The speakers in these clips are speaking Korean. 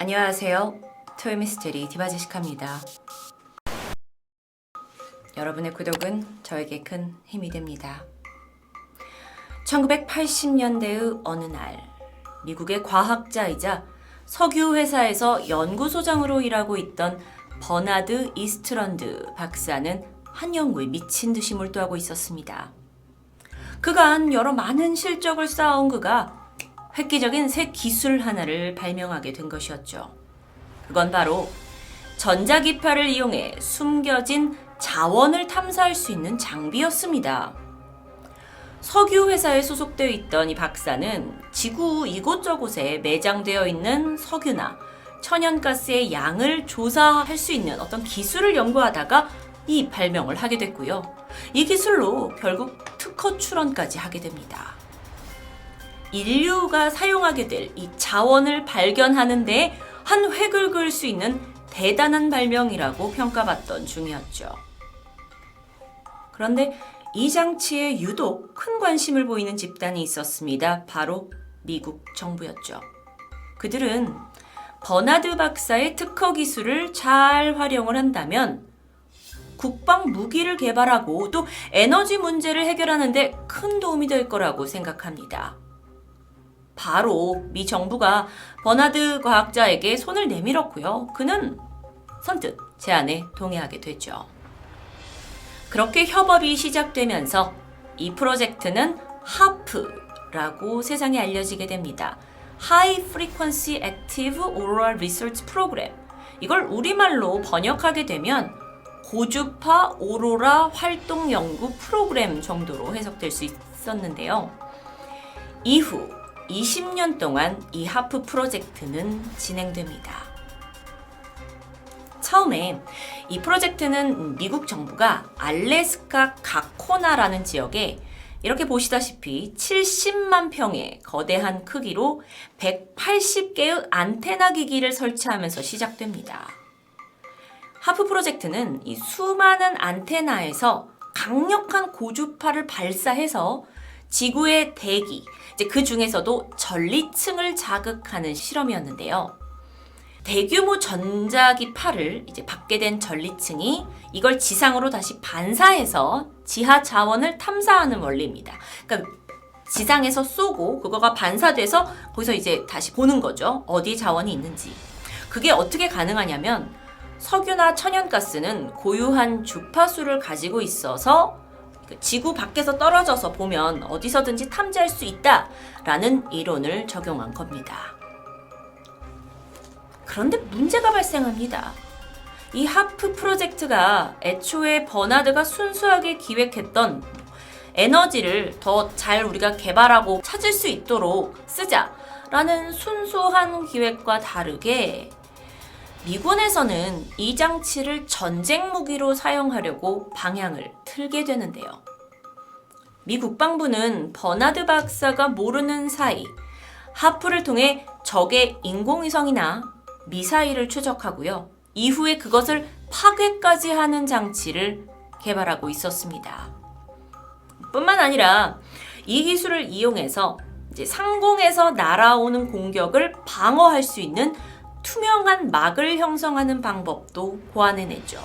안녕하세요. 토요미스테리 디바제시카입니다. 여러분의 구독은 저에게 큰 힘이 됩니다. 1980년대의 어느 날, 미국의 과학자이자 석유 회사에서 연구소장으로 일하고 있던 버나드 이스트런드 박사는 한 연구에 미친 듯이 몰두하고 있었습니다. 그간 여러 많은 실적을 쌓아온 그가 획기적인 새 기술 하나를 발명하게 된 것이었죠. 그건 바로 전자기파를 이용해 숨겨진 자원을 탐사할 수 있는 장비였습니다. 석유 회사에 소속되어 있던 이 박사는 지구 이곳저곳에 매장되어 있는 석유나 천연가스의 양을 조사할 수 있는 어떤 기술을 연구하다가 이 발명을 하게 됐고요. 이 기술로 결국 특허 출원까지 하게 됩니다. 인류가 사용하게 될 이 자원을 발견하는 데 한 획을 그을 수 있는 대단한 발명이라고 평가받던 중이었죠. 그런데 이 장치에 유독 큰 관심을 보이는 집단이 있었습니다. 바로 미국 정부였죠. 그들은 버나드 박사의 특허 기술을 잘 활용을 한다면 국방 무기를 개발하고 또 에너지 문제를 해결하는 데 큰 도움이 될 거라고 생각합니다. 바로 미 정부가 버나드 과학자에게 손을 내밀었고요. 그는 선뜻 제안에 동의하게 되죠. 그렇게 협업이 시작되면서 이 프로젝트는 하프라고 세상에 알려지게 됩니다. High Frequency Active Auroral Research Program. 이걸 우리말로 번역하게 되면 고주파 오로라 활동 연구 프로그램 정도로 해석될 수 있었는데요. 이후 20년 동안 이 하프 프로젝트는 진행됩니다. 처음에 이 프로젝트는 미국 정부가 알래스카 가코나라는 지역에 이렇게 보시다시피 70만 평의 거대한 크기로 180개의 안테나 기기를 설치하면서 시작됩니다. 하프 프로젝트는 이 수많은 안테나에서 강력한 고주파를 발사해서 지구의 대기, 이제 그 중에서도 전리층을 자극하는 실험이었는데요. 대규모 전자기파를 이제 받게 된 전리층이 이걸 지상으로 다시 반사해서 지하 자원을 탐사하는 원리입니다. 그러니까 지상에서 쏘고 그거가 반사돼서 거기서 이제 다시 보는 거죠. 어디 자원이 있는지. 그게 어떻게 가능하냐면 석유나 천연가스는 고유한 주파수를 가지고 있어서 지구 밖에서 떨어져서 보면 어디서든지 탐지할 수 있다라는 이론을 적용한 겁니다. 그런데 문제가 발생합니다. 이 하프 프로젝트가 애초에 버나드가 순수하게 기획했던 에너지를 더 잘 우리가 개발하고 찾을 수 있도록 쓰자라는 순수한 기획과 다르게 미군에서는 이 장치를 전쟁 무기로 사용하려고 방향을 틀게 되는데요. 미 국방부는 버나드 박사가 모르는 사이 하프를 통해 적의 인공위성이나 미사일을 추적하고요. 이후에 그것을 파괴까지 하는 장치를 개발하고 있었습니다. 뿐만 아니라 이 기술을 이용해서 이제 상공에서 날아오는 공격을 방어할 수 있는 투명한 막을 형성하는 방법도 고안해냈죠.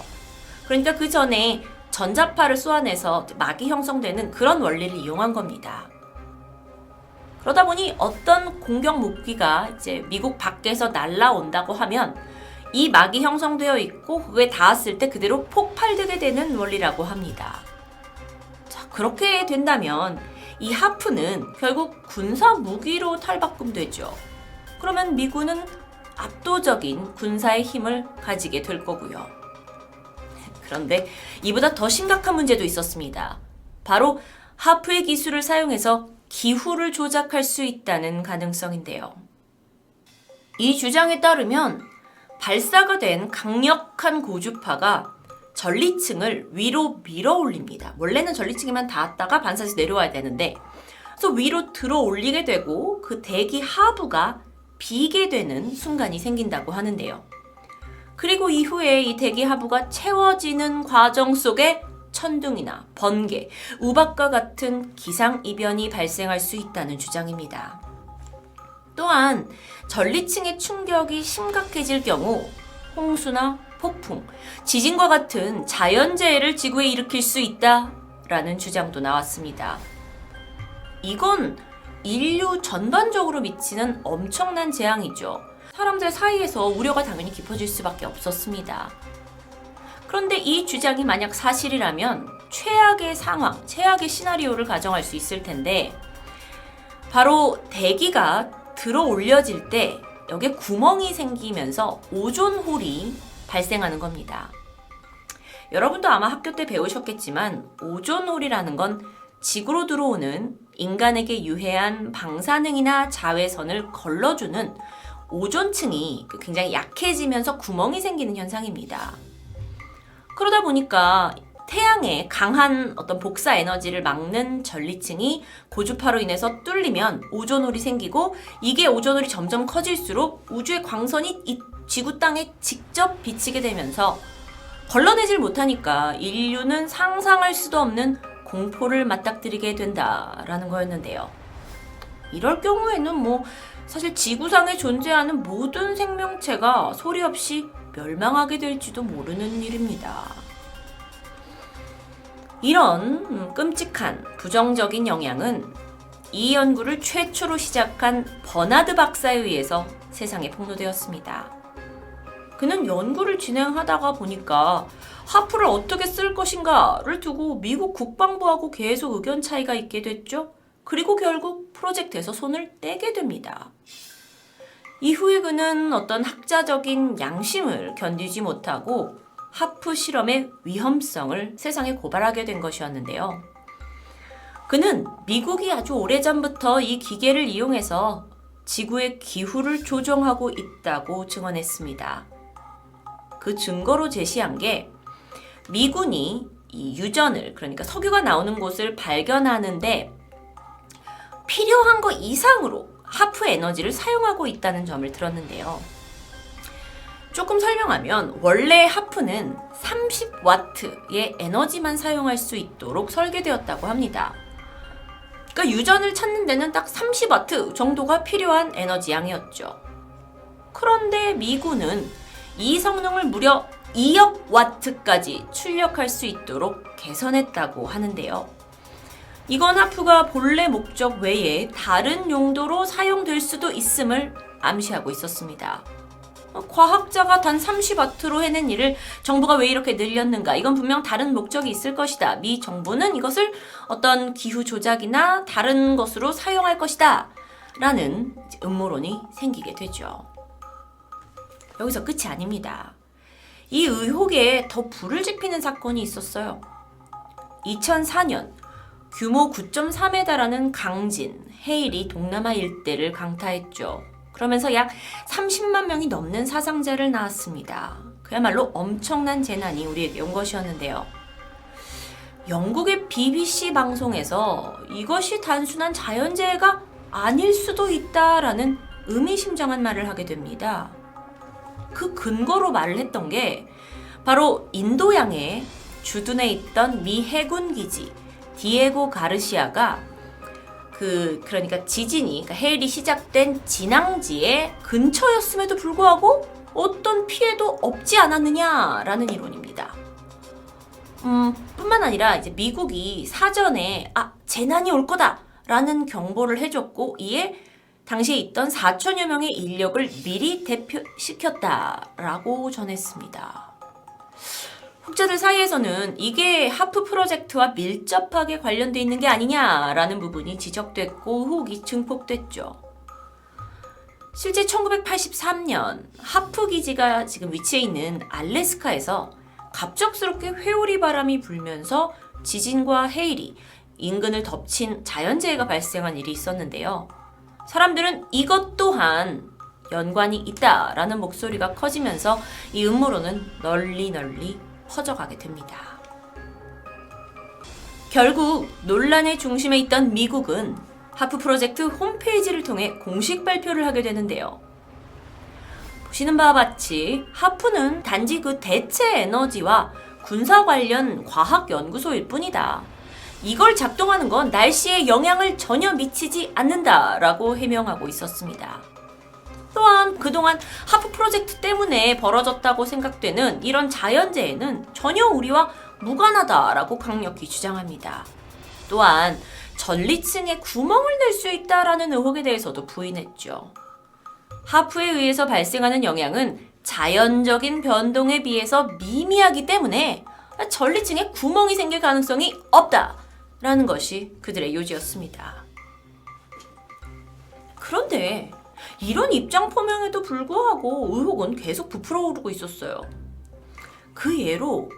그러니까 그 전에 전자파를 쏘아내서 막이 형성되는 그런 원리를 이용한 겁니다. 그러다 보니 어떤 공격 무기가 이제 미국 밖에서 날아온다고 하면 이 막이 형성되어 있고 그게 닿았을 때 그대로 폭발되게 되는 원리라고 합니다. 자, 그렇게 된다면 이 하프는 결국 군사 무기로 탈바꿈되죠. 그러면 미군은 압도적인 군사의 힘을 가지게 될 거고요. 그런데 이보다 더 심각한 문제도 있었습니다. 바로 하프의 기술을 사용해서 기후를 조작할 수 있다는 가능성인데요. 이 주장에 따르면 발사가 된 강력한 고주파가 전리층을 위로 밀어 올립니다. 원래는 전리층에만 닿았다가 반사해서 내려와야 되는데 그래서 위로 들어 올리게 되고 그 대기 하부가 비게 되는 순간이 생긴다고 하는데요. 그리고 이후에 이 대기 하부가 채워지는 과정 속에 천둥이나 번개, 우박과 같은 기상이변이 발생할 수 있다는 주장입니다. 또한 전리층의 충격이 심각해질 경우 홍수나 폭풍, 지진과 같은 자연재해를 지구에 일으킬 수 있다라는 주장도 나왔습니다. 이건 인류 전반적으로 미치는 엄청난 재앙이죠. 사람들 사이에서 우려가 당연히 깊어질 수밖에 없었습니다. 그런데 이 주장이 만약 사실이라면 최악의 상황, 최악의 시나리오를 가정할 수 있을 텐데 바로 대기가 들어 올려질 때 여기에 구멍이 생기면서 오존홀이 발생하는 겁니다. 여러분도 아마 학교 때 배우셨겠지만 오존홀이라는 건 지구로 들어오는 인간에게 유해한 방사능이나 자외선을 걸러주는 오존층이 굉장히 약해지면서 구멍이 생기는 현상입니다. 그러다 보니까 태양의 강한 어떤 복사 에너지를 막는 전리층이 고주파로 인해서 뚫리면 오존홀이 생기고 이게 오존홀이 점점 커질수록 우주의 광선이 이 지구 땅에 직접 비치게 되면서 걸러내질 못하니까 인류는 상상할 수도 없는 공포를 맞닥뜨리게 된다라는 거였는데요. 이럴 경우에는 사실 지구상에 존재하는 모든 생명체가 소리 없이 멸망하게 될지도 모르는 일입니다. 이런 끔찍한 부정적인 영향은 이 연구를 최초로 시작한 버나드 박사에 의해서 세상에 폭로되었습니다. 그는 연구를 진행하다가 보니까 하프를 어떻게 쓸 것인가를 두고 미국 국방부하고 계속 의견 차이가 있게 됐죠. 그리고 결국 프로젝트에서 손을 떼게 됩니다. 이후에 그는 어떤 학자적인 양심을 견디지 못하고 하프 실험의 위험성을 세상에 고발하게 된 것이었는데요. 그는 미국이 아주 오래전부터 이 기계를 이용해서 지구의 기후를 조정하고 있다고 증언했습니다. 그 증거로 제시한 게 미군이 이 유전을, 그러니까 석유가 나오는 곳을 발견하는데 필요한 것 이상으로 하프 에너지를 사용하고 있다는 점을 들었는데요. 조금 설명하면 원래 하프는 30와트의 에너지만 사용할 수 있도록 설계되었다고 합니다. 그러니까 유전을 찾는 데는 딱 30와트 정도가 필요한 에너지 양이었죠. 그런데 미군은 이 성능을 무려 2억 와트까지 출력할 수 있도록 개선했다고 하는데요. 이건 하프가 본래 목적 외에 다른 용도로 사용될 수도 있음을 암시하고 있었습니다. 과학자가 단 30와트로 해낸 일을 정부가 왜 이렇게 늘렸는가? 이건 분명 다른 목적이 있을 것이다. 미 정부는 이것을 어떤 기후 조작이나 다른 것으로 사용할 것이다. 라는 음모론이 생기게 되죠. 여기서 끝이 아닙니다. 이 의혹에 더 불을 지피는 사건이 있었어요. 2004년 규모 9.3에 달하는 강진, 해일이 동남아 일대를 강타했죠. 그러면서 약 30만 명이 넘는 사상자를 낳았습니다. 그야말로 엄청난 재난이 우리에게 온 것이었는데요. 영국의 BBC 방송에서 이것이 단순한 자연재해가 아닐 수도 있다라는 의미심장한 말을 하게 됩니다. 그 근거로 말을 했던 게 바로 인도양의 주둔해 있던 미 해군 기지 디에고 가르시아가 그러니까 지진이, 그러니까 해일이 시작된 진앙지의 근처였음에도 불구하고 어떤 피해도 없지 않았느냐라는 이론입니다. 뿐만 아니라 이제 미국이 사전에 재난이 올 거다라는 경보를 해줬고 이에 당시에 있던 4천여 명의 인력을 미리 대피시켰다라고 전했습니다. 학자들 사이에서는 이게 하프 프로젝트와 밀접하게 관련돼 있는 게 아니냐라는 부분이 지적됐고 의혹이 증폭됐죠. 실제 1983년 하프 기지가 지금 위치해 있는 알래스카에서 갑작스럽게 회오리 바람이 불면서 지진과 해일이 인근을 덮친 자연재해가 발생한 일이 있었는데요. 사람들은 이것 또한 연관이 있다라는 목소리가 커지면서 이 음모론은 널리 퍼져가게 됩니다. 결국 논란의 중심에 있던 미국은 하프 프로젝트 홈페이지를 통해 공식 발표를 하게 되는데요. 보시는 바와 같이 하프는 단지 그 대체 에너지와 군사 관련 과학 연구소일 뿐이다. 이걸 작동하는 건 날씨에 영향을 전혀 미치지 않는다라고 해명하고 있었습니다. 또 그동안 하프 프로젝트 때문에 벌어졌다고 생각되는 이런 자연재해는 전혀 우리와 무관하다라고 강력히 주장합니다. 또한 전리층에 구멍을 낼 수 있다라는 의혹에 대해서도 부인했죠. 하프에 의해서 발생하는 영향은 자연적인 변동에 비해서 미미하기 때문에 전리층에 구멍이 생길 가능성이 없다라는 것이 그들의 요지였습니다. 그런데 이런 입장 표명에도 불구하고 의혹은 계속 부풀어 오르고 있었어요. 그 예로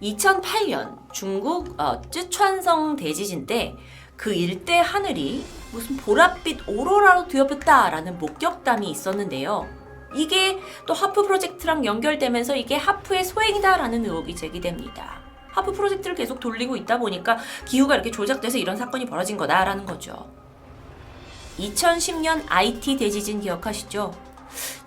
2008년 중국 쯔촨성 대지진 때 그 일대 하늘이 무슨 보랏빛 오로라로 뒤덮였다라는 목격담이 있었는데요. 이게 또 하프 프로젝트랑 연결되면서 이게 하프의 소행이다라는 의혹이 제기됩니다. 하프 프로젝트를 계속 돌리고 있다 보니까 기후가 이렇게 조작돼서 이런 사건이 벌어진 거다라는 거죠. 2010년 IT 대지진 기억하시죠?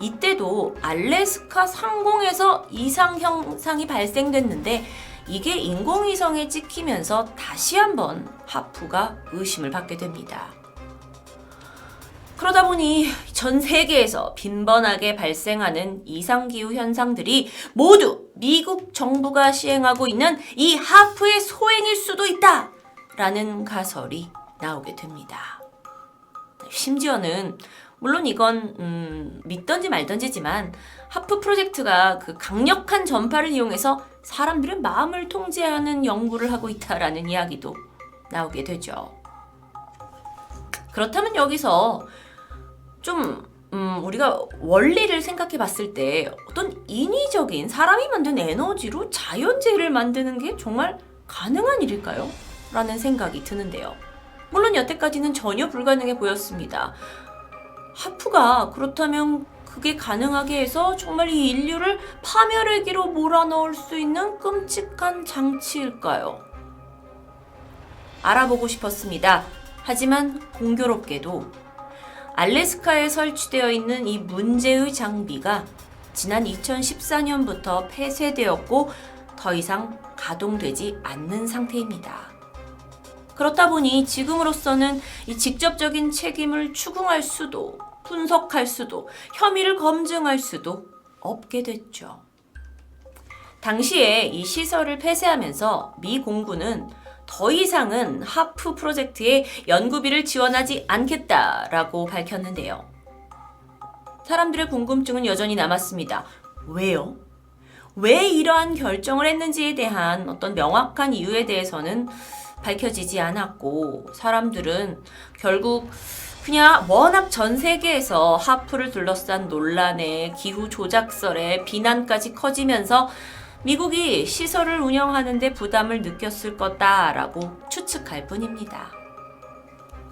이때도 알래스카 상공에서 이상 현상이 발생됐는데 이게 인공위성에 찍히면서 다시 한번 하프가 의심을 받게 됩니다. 그러다 보니 전 세계에서 빈번하게 발생하는 이상기후 현상들이 모두 미국 정부가 시행하고 있는 이 하프의 소행일 수도 있다! 라는 가설이 나오게 됩니다. 심지어는 물론 이건 믿던지 말던지지만 하프 프로젝트가 그 강력한 전파를 이용해서 사람들의 마음을 통제하는 연구를 하고 있다라는 이야기도 나오게 되죠. 그렇다면 여기서 좀 우리가 원리를 생각해 봤을 때 어떤 인위적인 사람이 만든 에너지로 자연재해를 만드는 게 정말 가능한 일일까요? 라는 생각이 드는데요. 물론 여태까지는 전혀 불가능해 보였습니다. 하프가 그렇다면 그게 가능하게 해서 정말 이 인류를 파멸의 길로 몰아넣을 수 있는 끔찍한 장치일까요? 알아보고 싶었습니다. 하지만 공교롭게도 알래스카에 설치되어 있는 이 문제의 장비가 지난 2014년부터 폐쇄되었고 더 이상 가동되지 않는 상태입니다. 그렇다 보니 지금으로서는 이 직접적인 책임을 추궁할 수도, 분석할 수도, 혐의를 검증할 수도 없게 됐죠. 당시에 이 시설을 폐쇄하면서 미 공군은 더 이상은 하프 프로젝트에 연구비를 지원하지 않겠다라고 밝혔는데요. 사람들의 궁금증은 여전히 남았습니다. 왜요? 왜 이러한 결정을 했는지에 대한 어떤 명확한 이유에 대해서는 밝혀지지 않았고 사람들은 결국 그냥 워낙 전 세계에서 하프를 둘러싼 논란에 기후 조작설에 비난까지 커지면서 미국이 시설을 운영하는 데 부담을 느꼈을 거다라고 추측할 뿐입니다.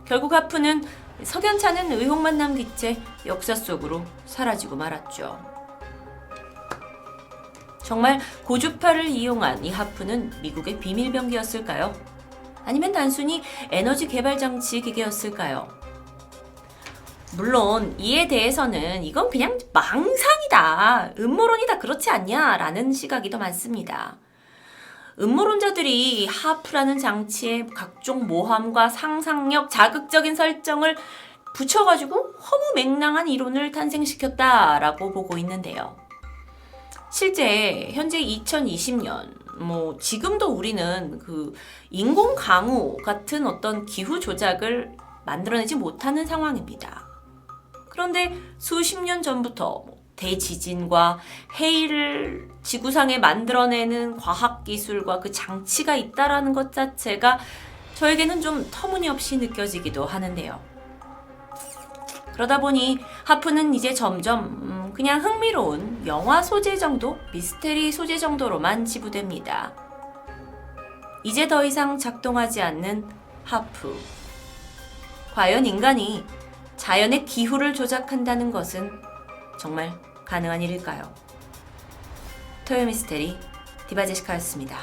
결국 하프는 석연찮은 의혹만 남긴 채 역사 속으로 사라지고 말았죠. 정말 고주파를 이용한 이 하프는 미국의 비밀병기였을까요? 아니면 단순히 에너지 개발 장치 기계였을까요? 물론 이에 대해서는 이건 그냥 망상이다, 음모론이다, 그렇지 않냐 라는 시각이 더 많습니다. 음모론자들이 하프라는 장치에 각종 모함과 상상력, 자극적인 설정을 붙여가지고 허무맹랑한 이론을 탄생시켰다라고 보고 있는데요. 실제 현재 2020년 지금도 우리는 그 인공 강우 같은 어떤 기후 조작을 만들어내지 못하는 상황입니다. 그런데 수십 년 전부터 대지진과 해일을 지구상에 만들어내는 과학기술과 그 장치가 있다라는 것 자체가 저에게는 좀 터무니없이 느껴지기도 하는데요. 그러다 보니 하프는 이제 점점 그냥 흥미로운 영화 소재 정도, 미스테리 소재 정도로만 지부됩니다. 이제 더 이상 작동하지 않는 하프. 과연 인간이 자연의 기후를 조작한다는 것은 정말 가능한 일일까요? 토요 미스테리 디바제시카였습니다.